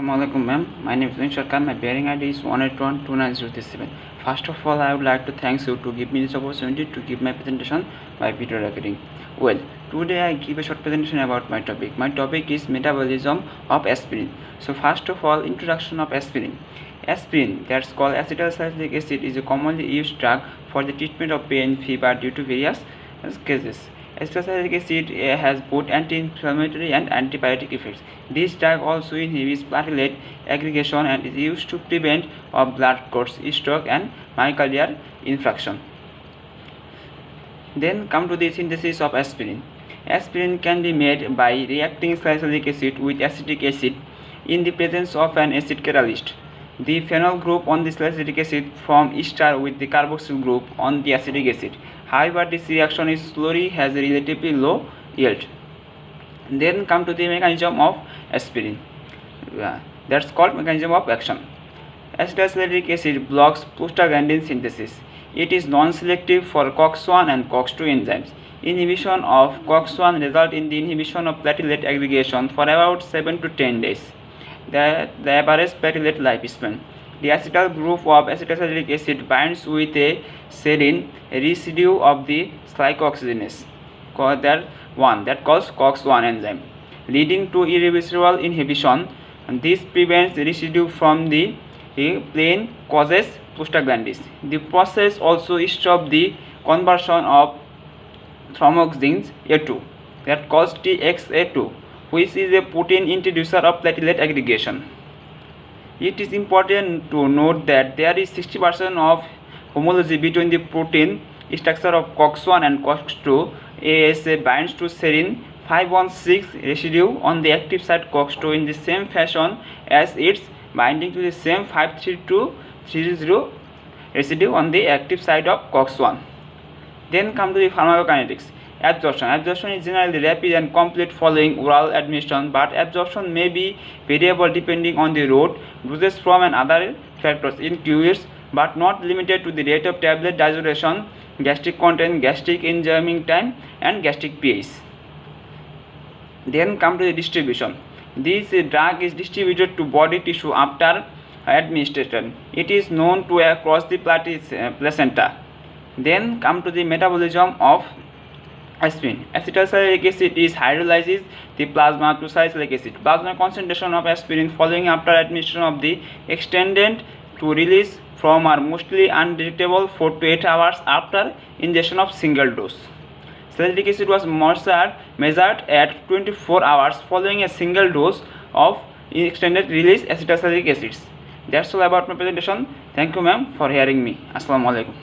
Assalamualaikum ma'am. My name is Sharkan. My bearing ID is 1812937. First of all, I would like to thank you to give me this opportunity to give my presentation by video recording. Well, today I give a short presentation about my topic. My topic is metabolism of aspirin. So first of all, introduction of aspirin. Aspirin, that's called acetylsalicylic acid, is a commonly used drug for the treatment of pain, fever due to various cases. Acetylsalicylic acid has both anti-inflammatory and antibiotic effects. This drug also inhibits platelet aggregation and is used to prevent of blood clots, stroke and myocardial infarction. Then come to the synthesis of aspirin. Aspirin can be made by reacting salicylic acid with acetic acid in the presence of an acid catalyst. The phenol group on the salicylic acid form ester with the carboxyl group on the acetic acid. However, this reaction is slowly has a relatively low yield. Then come to the mechanism of aspirin. That's called mechanism of action. Acetylsalicylic acid blocks prostaglandin synthesis. It is non-selective for COX-1 and COX-2 enzymes. Inhibition of COX-1 results in the inhibition of platelet aggregation for about 7 to 10 days. The average platelet lifespan. The acetyl group of acetylsalicylic acid binds with a serine residue of the glycoxygenase that calls COX-1 enzyme, leading to irreversible inhibition. And this prevents the residue from the plane causes prostaglandins. The process also stops the conversion of thromboxanes A2 that calls TXA2, which is a protein introducer of platelet aggregation. It is important to note that there is 60% of homology between the protein structure of COX-1 and COX-2. ASA binds to serine 516 residue on the active site COX-2 in the same fashion as its binding to the same 53230 residue on the active site of COX-1. Then come to the pharmacokinetics. Absorption is generally rapid and complete following oral administration, but absorption may be variable depending on the route, doses from and other factors includes but not limited to the rate of tablet digestion, gastric content, gastric enzyme time and gastric pH. Then come to the distribution. This drug is distributed to body tissue after administration. It is known to across the placenta. Then come to the metabolism of aspirin. Acetylsalicylic acid is hydrolyzes the plasma to salicylic acid. Plasma concentration of aspirin following after administration of the extended to release from are mostly undetectable 4 to 8 hours after ingestion of single dose. Salicylic acid was measured at 24 hours following a single dose of extended release acetylsalicylic acids. That's all about my presentation. Thank you ma'am for hearing me. Assalamualaikum.